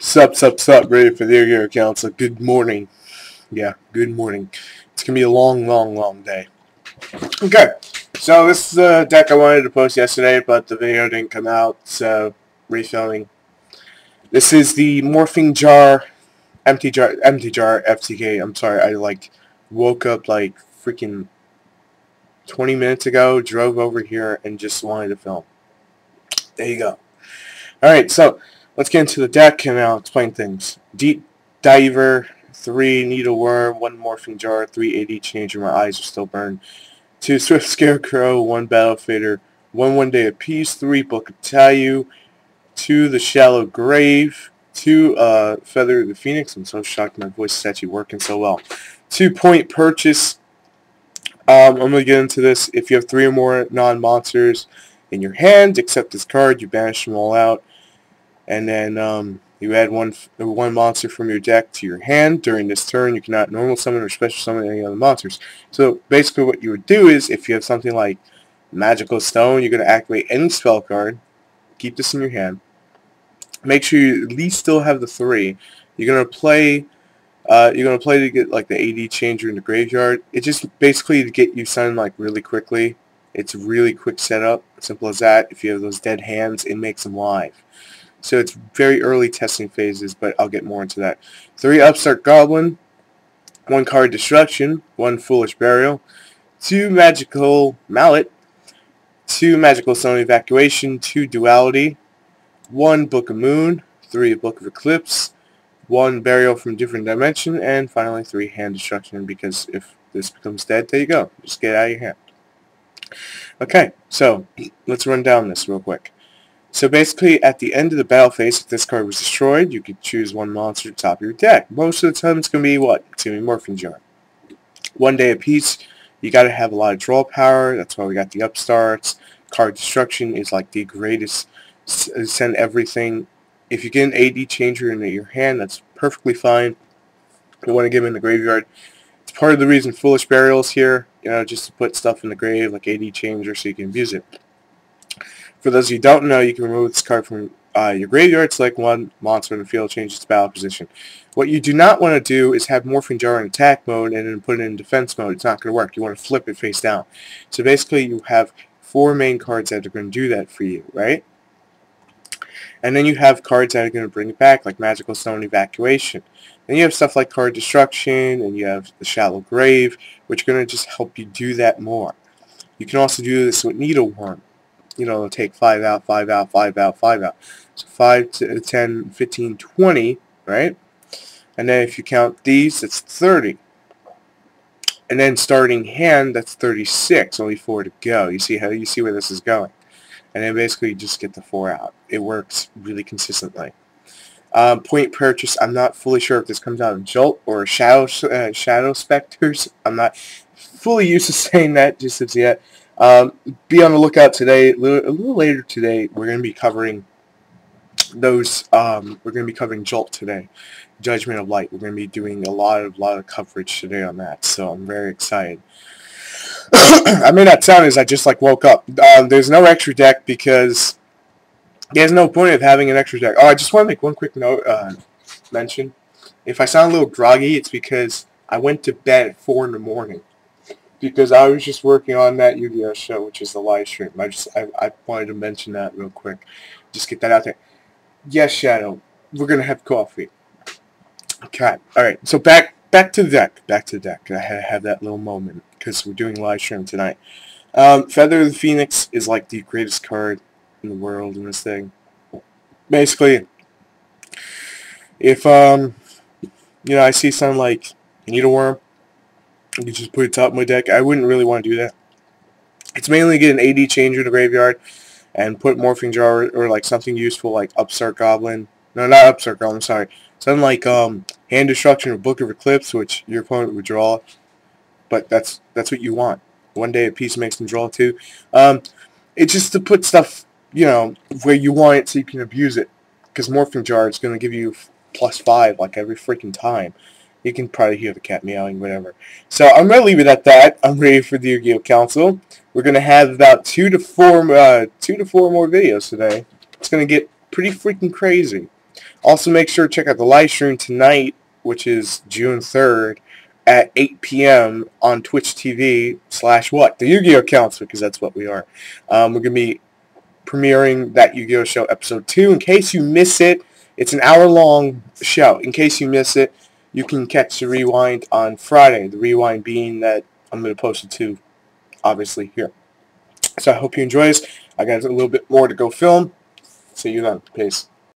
Sup, ready for the Yu-Gi-Oh! Council. Good morning. Yeah, good morning. It's gonna be a long day. Okay, so this is the deck I wanted to post yesterday, but the video didn't come out, so refilming. This is the Morphing Jar, Empty Jar FTK. I'm sorry, I woke up like freaking 20 minutes ago, drove over here, and just wanted to film. There you go. Alright, so let's get into the deck and I'll explain things. Deep Diver, 3 Needleworm, 1 Morphing Jar, 3 AD Changer, my eyes are still burned, 2 Swift Scarecrow, 1 Battle Fader, 1 One Day Apiece, 3 Book of Tayu, 2 The Shallow Grave, 2 Feather the Phoenix. I'm so shocked my voice is actually working so well. 2 Point Purchase. I'm going to get into this. If you have 3 or more non-monsters in your hand, except this card, you banish them all out. And then you add one monster from your deck to your hand. During this turn, you cannot normal summon or special summon any other monsters. So basically what you would do is, if you have something like Magical Stone, you're going to activate any spell card. Keep this in your hand. Make sure you at least still have the 3. You're going to play to get like the AD Changer in the graveyard. It's just basically to get you summoned like really quickly. It's a really quick setup. Simple as that. If you have those dead hands, it makes them live. So it's very early testing phases, but I'll get more into that. 3 Upstart Goblin, 1 Card Destruction, 1 Foolish Burial, 2 Magical Mallet, 2 Magical Stone Evacuation, 2 Duality, 1 Book of Moon, 3 Book of Eclipse, 1 Burial from Different Dimension, and finally 3 Hand Destruction, because if this becomes dead, there you go. Just get it out of your hand. Okay, so let's run down this real quick. So basically, at the end of the battle phase, if this card was destroyed, you could choose 1 monster to top your deck. Most of the time, it's going to be what? It's going to be Morphing Jar. 1 Day Apiece, you got to have a lot of draw power. That's why we got the Upstarts. Card Destruction is like the greatest. Send everything. If you get an AD Changer into your hand, that's perfectly fine. You want to give him in the graveyard. It's part of the reason Foolish Burial is here. Just to put stuff in the grave, like AD Changer, so you can abuse it. For those of you who don't know, you can remove this card from your graveyard, select 1 monster in the field, change its battle position. What you do not want to do is have Morphing Jar in attack mode and then put it in defense mode. It's not going to work. You want to flip it face down. So basically, you have 4 main cards that are going to do that for you, right? And then you have cards that are going to bring it back, like Magical Stone Evacuation. Then you have stuff like Card Destruction, and you have the Shallow Grave, which are going to just help you do that more. You can also do this with Needleworm. Take 5 out, 5 out, 5 out, 5 out. So 5 to 10, 15, 20, right? And then if you count these, that's 30. And then starting hand, that's 36. Only 4 to go. You see where this is going. And then basically you just get the 4 out. It works really consistently. Point Purchase, I'm not fully sure if this comes out of Jolt or Shadow Specters. I'm not fully used to saying that just as yet. Be on the lookout today. A little later today, we're going to be covering those. We're going to be covering Jolt today, Judgment of Light. We're going to be doing a lot of coverage today on that. So I'm very excited. I may not sound as I just woke up. There's no extra deck because there's no point of having an extra deck. Oh, I just want to make one quick note mention. If I sound a little groggy, it's because I went to bed at 4 in the morning. Because I was just working on that Yu-Gi-Oh! Show, which is the live stream. I wanted to mention that real quick. Just get that out there. Yes, Shadow. We're going to have coffee. Okay. Alright. So back to the deck. Back to the deck. I had to have that little moment because we're doing live stream tonight. Feather the Phoenix is like the greatest card in the world in this thing. Basically, if I see something like Needleworm, you just put it top of my deck. I wouldn't really want to do that. It's mainly get an AD Changer in the graveyard and put Morphing Jar or like something useful like Upstart Goblin. No, not Upstart Goblin, sorry. Something like Hand Destruction or Book of Eclipse, which your opponent would draw. But that's what you want. 1 Day Apiece makes them draw too. It's just to put stuff, where you want it so you can abuse it. Because Morphing Jar is going to give you +5 like every freaking time. You can probably hear the cat meowing, whatever. So I'm going to leave it at that. I'm ready for the Yu-Gi-Oh! Council. We're going to have about 2 to 4 more videos today. It's going to get pretty freaking crazy. Also, make sure to check out the live stream tonight, which is June 3rd, at 8 p.m. on Twitch TV / what? The Yu-Gi-Oh! Accounts, because that's what we are. We're going to be premiering that Yu-Gi-Oh! Show episode 2. In case you miss it, it's an hour-long show. In case you miss it, you can catch the rewind on Friday. The rewind being that I'm going to post it to, obviously, here. So I hope you enjoy this. I got a little bit more to go film. See you then. Peace.